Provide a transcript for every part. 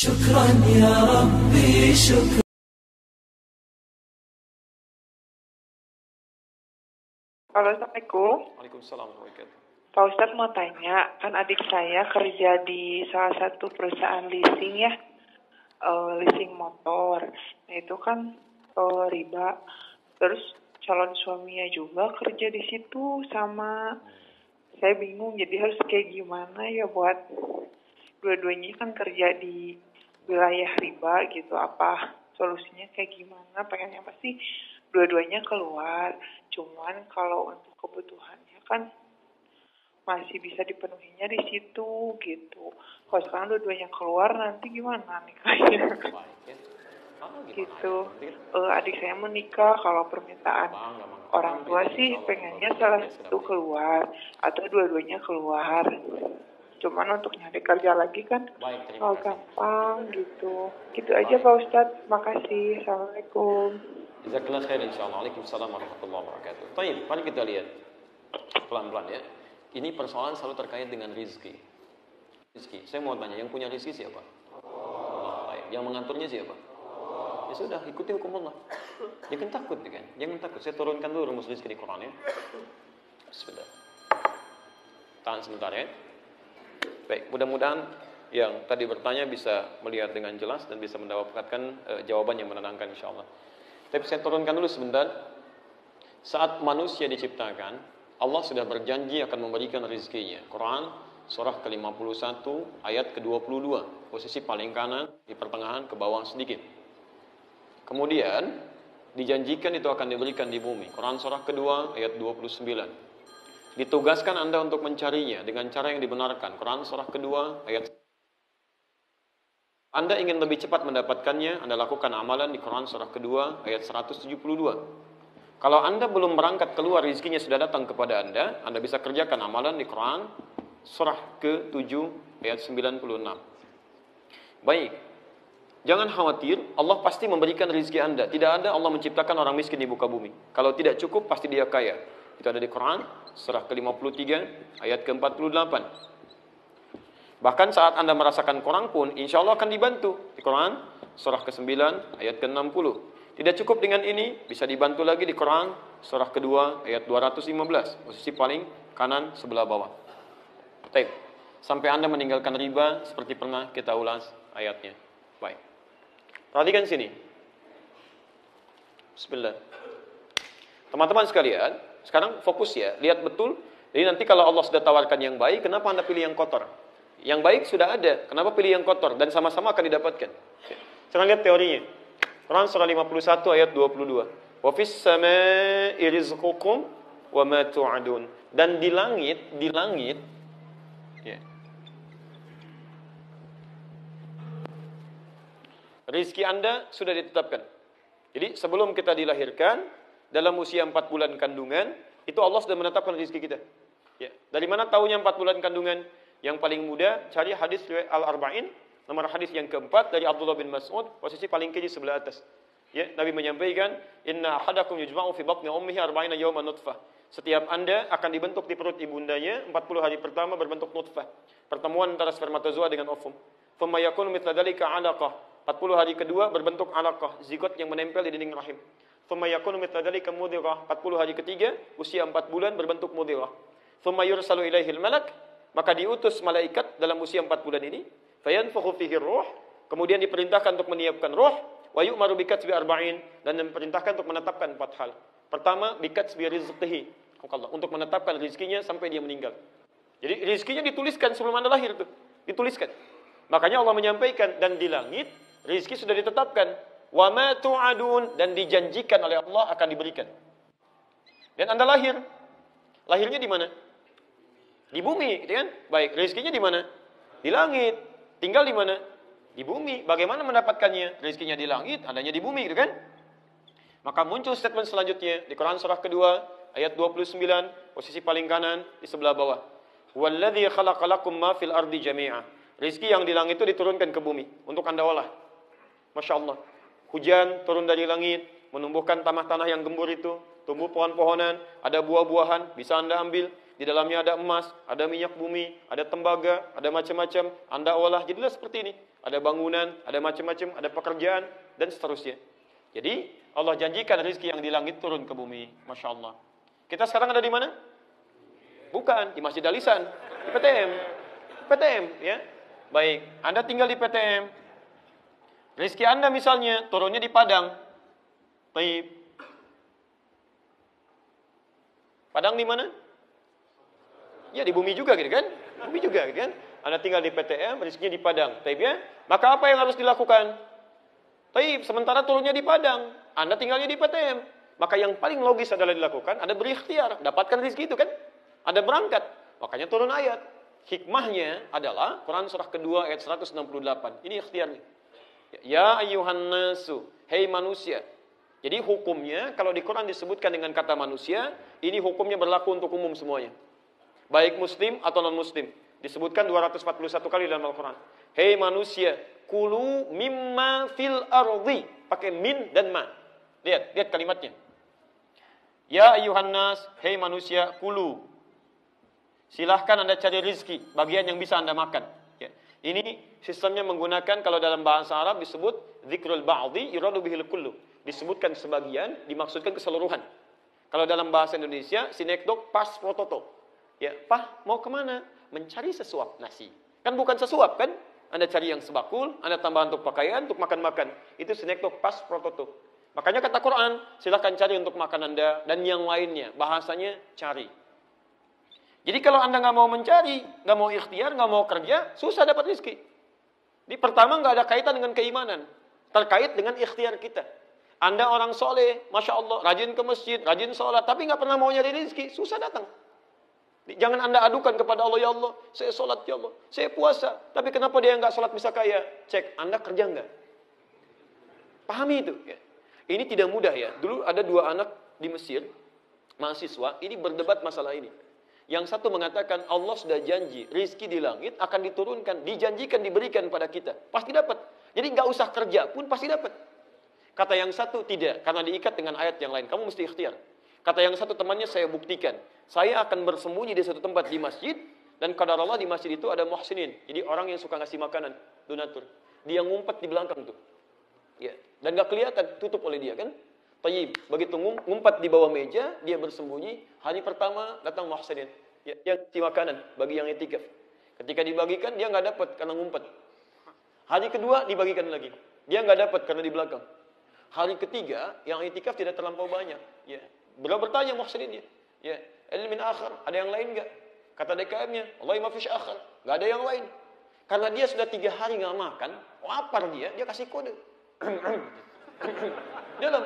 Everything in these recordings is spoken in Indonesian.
شكرا يا ربي شكرا. Halo, Assalamualaikum. Waalaikumsalam warahmatullahi wabarakatuh. Pak Ustadz mau tanya, kan adik saya kerja di salah satu perusahaan leasing ya, leasing motor. Nah itu kan riba. Terus calon suaminya juga kerja di situ sama. Saya bingung, jadi harus kayak gimana ya buat dua-duanya kan kerja di wilayah riba gitu. Apa solusinya kayak gimana? Pengennya pasti dua-duanya keluar. Cuman kalau untuk kebutuhannya kan masih bisa dipenuhinya di situ gitu. Kalau sekarang dua-duanya keluar nanti gimana nih kayaknya? Baik ya. Gitu. Adik saya menikah, kalau permintaan orang tua sih pengennya salah satu keluar atau dua-duanya keluar. Cuman untuk nyari kerja lagi kan gampang gitu. Gitu aja Pak Ustadz. Makasih. Assalamualaikum. Jazakallah khair insyaallah. Waalaikumsalam warahmatullahi wabarakatuh. Baik, mari kita lihat pelan-pelan ya. Ini persoalan selalu terkait dengan rizki. Rizki. Saya mau tanya, yang punya rizki siapa? Allah. Yang mengaturnya siapa? Ya sudah, ikuti hukum Allah. Jangan takut kan? Jangan takut. Saya turunkan dulu rumus rizki di Quran ya. Sebentar. Tahan sebentar ya. Baik, mudah-mudahan yang tadi bertanya bisa melihat dengan jelas dan bisa mendapatkan jawaban yang menenangkan insyaallah. Tapi saya turunkan dulu sebentar. Saat manusia diciptakan, Allah sudah berjanji akan memberikan rizkinya. Quran surah ke-51 ayat ke-22, posisi paling kanan di pertengahan ke bawah sedikit. Kemudian dijanjikan itu akan diberikan di bumi. Quran surah kedua ayat 29. Ditugaskan Anda untuk mencarinya dengan cara yang dibenarkan. Quran surah kedua ayat. Anda ingin lebih cepat mendapatkannya, Anda lakukan amalan di Quran surah kedua ayat 172. Kalau Anda belum berangkat keluar, rizkinya sudah datang kepada Anda bisa kerjakan amalan di Quran surah ke-7 ayat 96. Baik, jangan khawatir, Allah pasti memberikan rizki Anda. Tidak ada Allah menciptakan orang miskin di muka bumi. Kalau tidak cukup, pasti dia kaya. Itu ada di Quran surah ke-53 ayat ke-48. Bahkan saat Anda merasakan kurang pun, insya Allah akan dibantu. Di Quran, surah ke-9, ayat ke-60. Tidak cukup dengan ini, bisa dibantu lagi di Quran, surah kedua, ayat 215. Posisi paling kanan sebelah bawah. Baik. Sampai Anda meninggalkan riba, seperti pernah kita ulas ayatnya. Baik. Perhatikan sini. Bismillah. Teman-teman sekalian, sekarang fokus ya, lihat betul. Jadi nanti kalau Allah sudah tawarkan yang baik, kenapa Anda pilih yang kotor? Yang baik sudah ada, kenapa pilih yang kotor? Dan sama-sama akan didapatkan. Sekarang lihat teorinya. Quran surah 51 ayat 22. Wa fis samaa'i rizqukum wa ma tu'adun. Dan di langit ya. Rizki Anda sudah ditetapkan. Jadi sebelum kita dilahirkan, dalam usia 4 bulan kandungan, itu Allah sudah menetapkan rizki kita. Ya. Dari mana tahunya 4 bulan kandungan? Yang paling mudah, cari hadis riwayat Al-Arba'in, nomor hadis yang keempat dari Abdullah bin Mas'ud, posisi paling kiri sebelah atas. Ya, Nabi menyampaikan, "Inna ahadakum yujma'u fi batni ummihi 40 yawman nutfah." Setiap Anda akan dibentuk di perut ibundanya 40 hari pertama berbentuk nutfah. Pertemuan antara spermatozoa dengan ovum. Thumma yakunu mithla dzalika 'alaqah. 40 hari kedua berbentuk 'alaqah, zigot yang menempel di dinding rahim. Thumma yakunu mithla dzalika mudghah. 40 hari ketiga, usia 4 bulan berbentuk mudghah. Thumma yursalu ilaihil malak. Maka diutus malaikat dalam usia 4 bulan ini, fayanfukhu fihi ruh, kemudian diperintahkan untuk meniupkan ruh, wa yu'maru bikatsbi arba'in, dan diperintahkan untuk menetapkan 4 hal. Pertama, bikatsbi rizqihi, untuk menetapkan rizkinya sampai dia meninggal. Jadi rizkinya dituliskan sebelum Anda lahir tuh, dituliskan. Makanya Allah menyampaikan, dan di langit rizki sudah ditetapkan, wa ma tu'adun, dan dijanjikan oleh Allah akan diberikan. Dan Anda lahir. Lahirnya di mana? Di bumi, gitu kan? Baik, rezekinya di mana? Di langit. Tinggal di mana? Di bumi. Bagaimana mendapatkannya? Rezekinya di langit, adanya di bumi, gitu kan? Maka muncul statement selanjutnya di Quran surah kedua, ayat 29, posisi paling kanan di sebelah bawah. Walladzi khalaqa lakum ma fil ardi jami'a. Rezeki yang di langit itu diturunkan ke bumi untuk Anda olah. Masya Allah. Hujan turun dari langit, menumbuhkan tanah-tanah yang gembur itu, tumbuh pohon-pohonan, ada buah-buahan, bisa Anda ambil. Di dalamnya ada emas, ada minyak bumi, ada tembaga, ada macam-macam. Anda olah, jadilah seperti ini. ada bangunan, ada macam-macam, ada pekerjaan, dan seterusnya. Jadi, Allah janjikan rezeki yang di langit turun ke bumi. Masya Allah. Kita sekarang ada di mana? Bukan, di Masjid Al-Ihsan. Di PTM. PTM, ya. Baik, Anda tinggal di PTM. Rezeki Anda misalnya turunnya di Padang. Baik. Padang di mana? Ya, di bumi juga gitu kan? Bumi juga gitu kan? Anda tinggal di PTM, rezekinya di Padang. Taib ya? Maka apa yang harus dilakukan? Taib, sementara turunnya di Padang, Anda tinggalnya di PTM. Maka yang paling logis adalah dilakukan, Anda berikhtiar, dapatkan rezeki itu kan? Anda berangkat, makanya turun ayat. Hikmahnya adalah Quran surah kedua ayat 168. Ini ikhtiarnya. Ya ayyuhan nasu, hei manusia. Jadi hukumnya, kalau di Quran disebutkan dengan kata manusia, ini hukumnya berlaku untuk umum semuanya. Baik muslim atau non-muslim. Disebutkan 241 kali dalam Al-Quran. Hei manusia, kulu mimma fil ardi. Pakai min dan ma. Lihat kalimatnya. Ya ayyuhan nas, hei manusia, kulu. Silahkan Anda cari rizki, bagian yang bisa Anda makan. Ya. Ini sistemnya menggunakan, kalau dalam bahasa Arab disebut dzikrul ba'di yuradu bihil kullu. Disebutkan sebagian, dimaksudkan keseluruhan. Kalau dalam bahasa Indonesia, sinekdok pas prototo. Ya, Pah, mau kemana? Mencari sesuap nasi. Kan bukan sesuap kan? Anda cari yang sebakul, Anda tambah untuk pakaian, untuk makan-makan. Itu sinekdok pas prototo. Makanya kata Quran, silahkan cari untuk makan Anda dan yang lainnya. Bahasanya cari. Jadi kalau Anda nggak mau mencari, nggak mau ikhtiar, nggak mau kerja, susah dapat rezeki. Di pertama nggak ada kaitan dengan keimanan, terkait dengan ikhtiar kita. Anda orang soleh, masya Allah, rajin ke masjid, rajin sholat, tapi nggak pernah mau nyari rezeki, susah datang. Jangan Anda adukan kepada Allah, ya Allah, saya sholat, ya Allah, saya puasa, tapi kenapa dia nggak sholat bisa kaya? Cek, Anda kerja nggak? Pahami itu. Ya. Ini tidak mudah ya. Dulu ada 2 anak di Mesir, mahasiswa, ini berdebat masalah ini. Yang satu mengatakan Allah sudah janji, rizki di langit akan diturunkan, dijanjikan diberikan pada kita. Pasti dapat. Jadi nggak usah kerja pun pasti dapat. Kata yang satu tidak, karena diikat dengan ayat yang lain. Kamu mesti ikhtiar. Kata yang satu temannya, saya buktikan. Saya akan bersembunyi di satu tempat di masjid, dan qadar Allah di masjid itu ada muhsinin. Jadi orang yang suka ngasih makanan, donatur. Dia ngumpet di belakang tuh. Ya. Dan gak kelihatan, tutup oleh dia kan. Tayyib, begitu ngumpet di bawah meja, dia bersembunyi. Hari pertama datang muhsinin. Ya, yang ngasih makanan bagi yang itikaf. Ketika dibagikan, dia gak dapat karena ngumpet. Hari kedua dibagikan lagi. Dia gak dapat karena di belakang. Hari ketiga, yang itikaf tidak terlampau banyak. Ya. Beliau bertanya muhsininnya, ya, ilmin akhar, ada yang lain enggak? Kata DKM-nya, wallahi ma fish akhar, enggak ada yang lain. Karena dia sudah 3 hari enggak makan, lapar dia kasih kode. Dalam.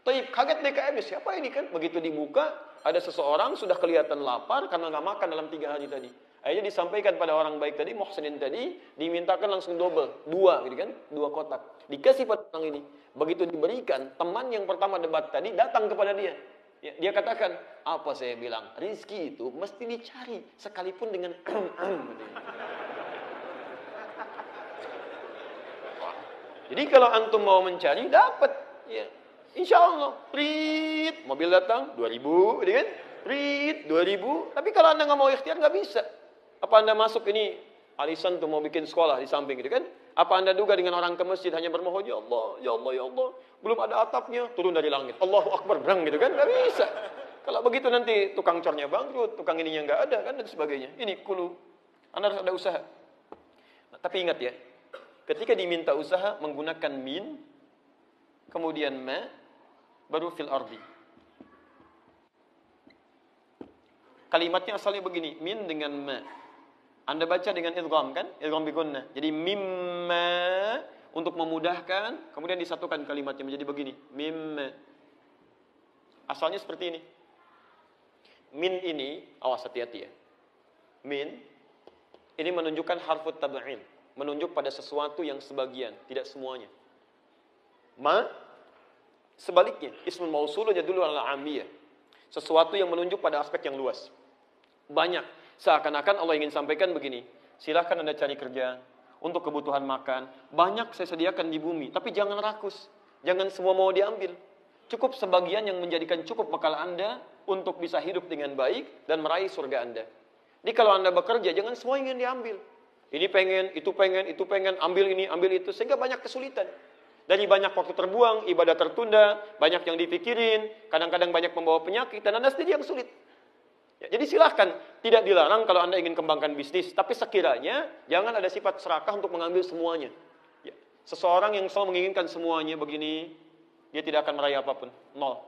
Taib, kaget DKM-nya, siapa ini kan? Begitu dibuka, ada seseorang sudah kelihatan lapar karena enggak makan dalam 3 hari tadi. Akhirnya disampaikan pada orang baik tadi, muhsinin tadi, dimintakan langsung double, 2 gitu kan, 2 kotak. Dikasih pada orang ini. Begitu diberikan, teman yang pertama debat tadi datang kepada dia. Ya, dia katakan, apa saya bilang? Rizki itu mesti dicari, sekalipun dengan Jadi kalau antum mau mencari, dapat. Ya. Insya Allah, prit, mobil datang, 2.000, gitu kan? Prit, 2.000. Tapi kalau Anda nggak mau ikhtiar, nggak bisa. Apa Anda masuk ini, Alisan tuh mau bikin sekolah di samping gitu kan? Apa Anda duga dengan orang ke masjid hanya bermohon, ya Allah, ya Allah, ya Allah. Belum ada atapnya, turun dari langit. Allahu Akbar, berang gitu kan? Nggak bisa. Kalau begitu nanti tukang cornya bangkrut, tukang ininya nggak ada kan, dan sebagainya. Ini kulu. Anda harus ada usaha. Nah, tapi ingat ya, ketika diminta usaha menggunakan min, kemudian ma, baru fil ardi. Kalimatnya asalnya begini, min dengan ma. Anda baca dengan idgham kan? Idgham bi gunnah. Jadi mimma untuk memudahkan, kemudian disatukan kalimatnya menjadi begini, mimma. Asalnya seperti ini. Min ini, awas hati-hati ya. Min ini menunjukkan harfut tab'in, menunjuk pada sesuatu yang sebagian, tidak semuanya. Ma sebaliknya, ismul mausul yadullu ala amiyah. Sesuatu yang menunjuk pada aspek yang luas. Banyak. Seakan-akan Allah ingin sampaikan begini, silahkan Anda cari kerja untuk kebutuhan makan. Banyak saya sediakan di bumi, tapi jangan rakus. Jangan semua mau diambil. Cukup sebagian yang menjadikan cukup bekal Anda untuk bisa hidup dengan baik dan meraih surga Anda. Jadi kalau Anda bekerja, jangan semua ingin diambil. Ini pengen, itu pengen, ambil ini, ambil itu. Sehingga banyak kesulitan. Dari banyak waktu terbuang, ibadah tertunda, banyak yang dipikirin, kadang-kadang banyak membawa penyakit, dan Anda sendiri yang sulit. Ya, jadi silahkan, tidak dilarang kalau Anda ingin kembangkan bisnis, tapi sekiranya jangan ada sifat serakah untuk mengambil semuanya. Ya, seseorang yang selalu menginginkan semuanya begini, dia tidak akan meraih apapun. Nol.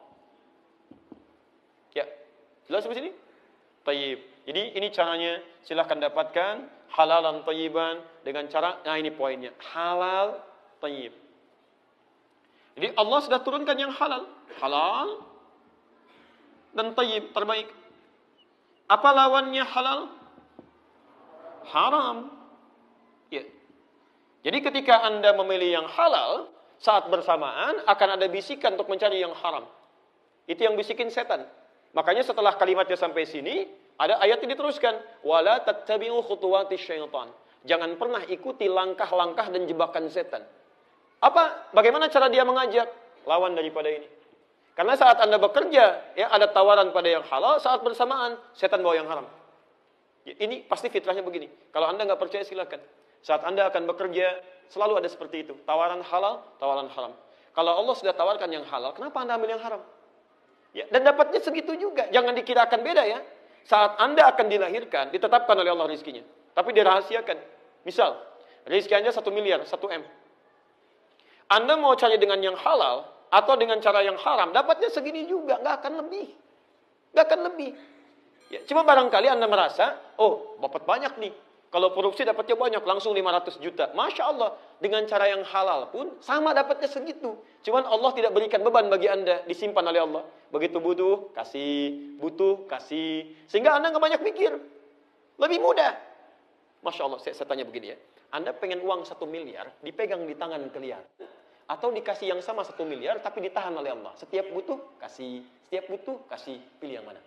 Ya, jelas sampai sini? Tayyib. Jadi ini caranya, silahkan dapatkan halalan tayyiban dengan cara, nah ini poinnya, halal tayyib. Jadi Allah sudah turunkan yang halal, halal dan tayyib terbaik. Apa lawannya halal? Haram. Ya. Jadi ketika Anda memilih yang halal, saat bersamaan akan ada bisikan untuk mencari yang haram. Itu yang bisikin setan. Makanya setelah kalimatnya sampai sini, ada ayat ini diteruskan, wala tattabi'u khutuwatis syaitan. Jangan pernah ikuti langkah-langkah dan jebakan setan. Apa? Bagaimana cara dia mengajak? Lawan daripada ini. Karena saat Anda bekerja, ya ada tawaran pada yang halal, saat bersamaan setan bawa yang haram. Ya, ini pasti fitrahnya begini. Kalau Anda nggak percaya silakan. Saat Anda akan bekerja, selalu ada seperti itu. Tawaran halal, tawaran haram. Kalau Allah sudah tawarkan yang halal, kenapa Anda ambil yang haram? Ya, dan dapatnya segitu juga. Jangan dikirakan beda ya. Saat Anda akan dilahirkan, ditetapkan oleh Allah rizkinya. Tapi dirahasiakan. Misal, rizki Anda 1 miliar, 1 M. Anda mau cari dengan yang halal, atau dengan cara yang haram, dapatnya segini juga. Nggak akan lebih. Nggak akan lebih. Ya, cuma barangkali Anda merasa, oh, dapat banyak nih. Kalau korupsi dapatnya banyak, langsung 500 juta. Masya Allah, dengan cara yang halal pun, sama dapatnya segitu. Cuman Allah tidak berikan beban bagi Anda, disimpan oleh Allah. Begitu butuh, kasih. Sehingga Anda nggak banyak mikir. Lebih mudah. Masya Allah, saya tanya begini ya. Anda pengen uang 1 miliar, dipegang di tangan kalian. Atau dikasih yang sama 1 miliar, tapi ditahan oleh Allah. Setiap butuh, kasih. Setiap butuh, kasih. Pilih yang mana?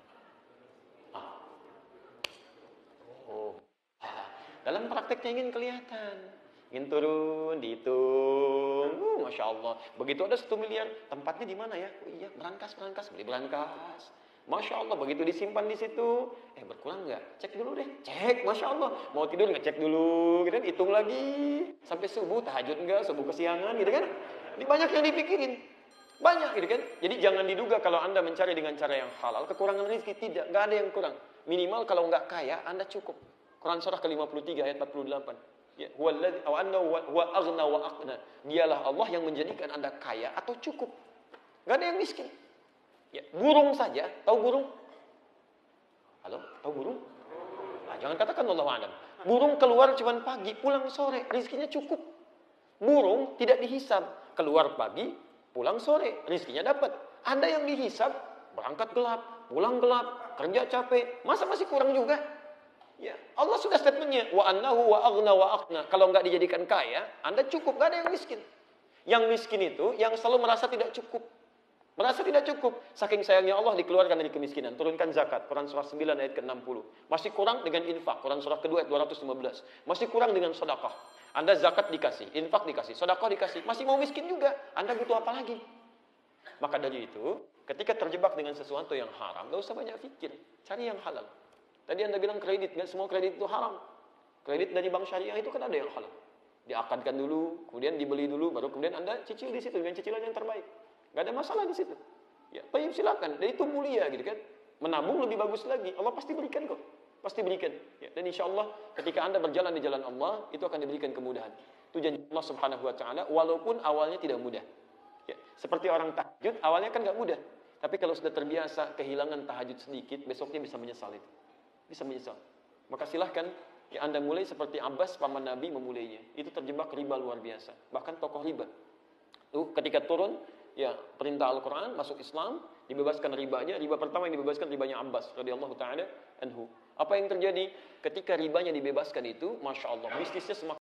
Dalam prakteknya ingin kelihatan. Ingin turun, dihitung. Masya Allah. Begitu ada 1 miliar, tempatnya di mana ya? Oh iya, berangkas, beli berangkas. Masya Allah, begitu disimpan di situ. Berkurang nggak? Cek dulu deh. Cek, Masya Allah. Mau tidur ngecek dulu, gitu kan? Hitung lagi. Sampai subuh, tahajud nggak? Subuh kesiangan, gitu kan? Ini banyak yang dipikirin. Banyak, gitu kan? Jadi jangan diduga kalau Anda mencari dengan cara yang halal, kekurangan rezeki. Tidak, nggak ada yang kurang. Minimal kalau nggak kaya, Anda cukup. Quran surah ke-53 ayat 48. Ya, huwallazi aw annahu huwa aghna wa aqna. Dialah Allah yang menjadikan Anda kaya atau cukup. Enggak ada yang miskin. Ya, burung saja, tahu burung? Halo, tahu burung? Nah, jangan katakan wallahu a'lam. Burung keluar cuma pagi, pulang sore, rezekinya cukup. Burung tidak dihisab, keluar pagi, pulang sore, rezekinya dapat. Anda yang dihisab, berangkat gelap, pulang gelap, kerja capek, masa masih kurang juga? Ya, Allah sudah statementnya, wa annahu wa aghna wa aqna. Kalau enggak dijadikan kaya, Anda cukup, enggak ada yang miskin. Yang miskin itu yang selalu merasa tidak cukup. Merasa tidak cukup. Saking sayangnya Allah dikeluarkan dari kemiskinan. Turunkan zakat, Quran surah 9 ayat ke-60. Masih kurang dengan infak, Quran surah kedua ayat 215. Masih kurang dengan sedekah. Anda zakat dikasih, infak dikasih, sedekah dikasih. Masih mau miskin juga. Anda butuh apa lagi? Maka dari itu, ketika terjebak dengan sesuatu yang haram, enggak usah banyak pikir. Cari yang halal. Tadi Anda bilang kredit, nggak semua kredit itu haram. Kredit dari bank syariah itu kan ada yang halal. Diakadkan dulu, kemudian dibeli dulu, baru kemudian Anda cicil di situ dengan cicilan yang terbaik. Nggak ada masalah di situ. Ya, tayyib silakan. Dan itu mulia gitu kan. Menabung lebih bagus lagi. Allah pasti berikan kok. Pasti berikan. Ya, dan insya Allah ketika Anda berjalan di jalan Allah, itu akan diberikan kemudahan. Itu janji Allah Subhanahu Wa Taala. Walaupun awalnya tidak mudah. Ya, seperti orang tahajud, awalnya kan nggak mudah. Tapi kalau sudah terbiasa kehilangan tahajud sedikit, besoknya bisa menyesal itu. Bisa menyesal. Maka silahkan ya Anda mulai seperti Abbas paman Nabi memulainya. Itu terjebak riba luar biasa. Bahkan tokoh riba. Ketika turun ya perintah Al-Quran masuk Islam, dibebaskan ribanya. Riba pertama yang dibebaskan ribanya Abbas radhiyallahu taala anhu. Apa yang terjadi ketika ribanya dibebaskan itu? Masya Allah, bisnisnya semakin